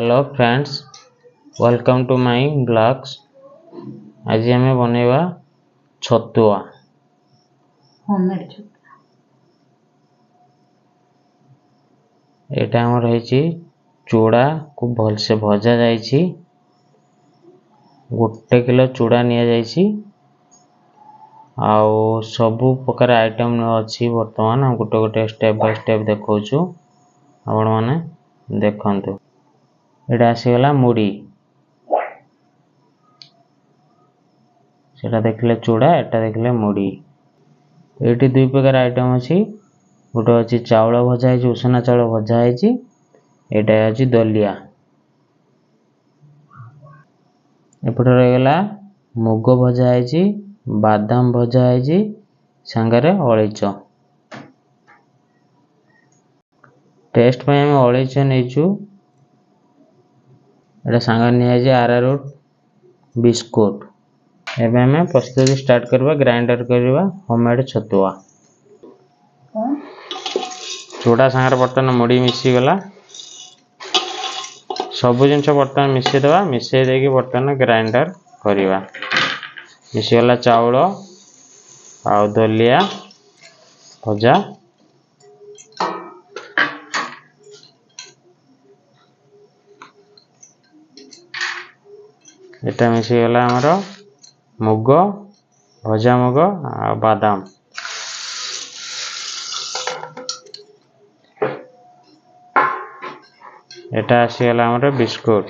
Hello friends, welcome to my blogs. आज आम बनवा छतुआ। एटा हमर रही चूड़ा को भलसे भजा जाइछि। गोटे किलो चूड़ा निया जाइछि आउ सबु प्रकार आइटम अछि। वर्तमान हम गोटे गोटे स्टेप बाय स्टेप देखौछु, आपण माने देखंतु। एटा आसीगला मुड़ी, सेटा देखले चूड़ा, एटा देखले मुड़ी। एटी दुई प्रकार आइटम अछि। गोटे अछि चाउल भजा है, उषना चाउल भजा है। एटा अछि दलिया। एपटे रहगला मुग भजा है, बादाम भजा है, संगरे अळैच। टेस्ट पे हम अळैच नेचु। एटा संगर नि है आरारोट बिस्कुट। एबे हमें प्रस्तुति स्टार्ट करबा। ग्राइंडर करबा होममेड छतुआ। चूड़ा संगर बर्तन मुड़ी मिसी गला। सबु जिनस बर्तन मिसी देवा। मिसी देकी बर्तन ग्राइंडर करबा। मिसी गला चाउल आ दलिया भजा। एटा मिसी गला हमरो मुग, भजा मुग आ बादाम। एटा आसी गला हमरो बिस्कुट।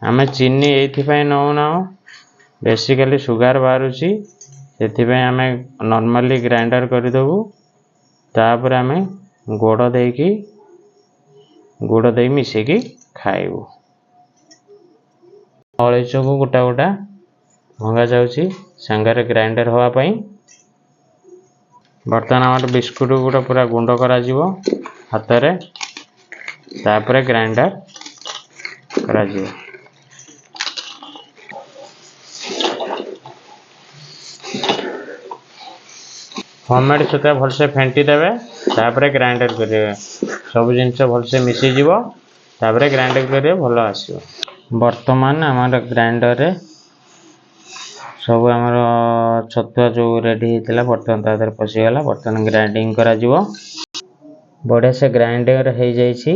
हमें चीनी एथि पय नौ ना, बेसिकली शुगर बारुची, सेथि पय हमें नॉर्मली ग्राइंडर करि दबु। तापर हमें गुड़ देई मिसे की खाइबु। अळैच को गोटा गोटा भंगा जाउची संगरे ग्राइंडर होवा पई। बर्तन हमर बिस्कुट गुड़ा पूरा गुंड करा जीवो हाथ रे। तापर ग्राइंडर करा जीवो। होममेड छतुआ भलसे फेंटी देबे। तापर ग्राइंडर करिवे। सब जिनस भलसे मिसी जीवो। तापर ग्राइंडर करिवे, भलो आसीबो। वर्तमान हमार ग्राइंडर रे सब हमार छतुआ जो रेडी हेतिला बर्तन तादर पसी गला। बर्तन ग्राइंडिंग करा जीवो। बढ़िया से ग्राइंडर हो जाइछि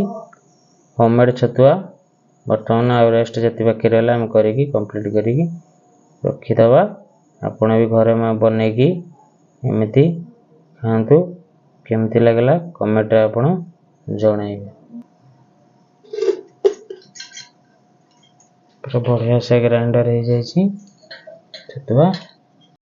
होममेड छतुआ। वर्तमान आ रेस्ट जति बाकी रहला हम करिकी कंप्लीट करिकी रखि दबा। आपण भी घरे में बनेकी एमिति खांतु। केमति लागला कमेंट रे आपण जणाइबे। पूरा बढ़िया से ग्राइंडर हो जाइछि छतुआ।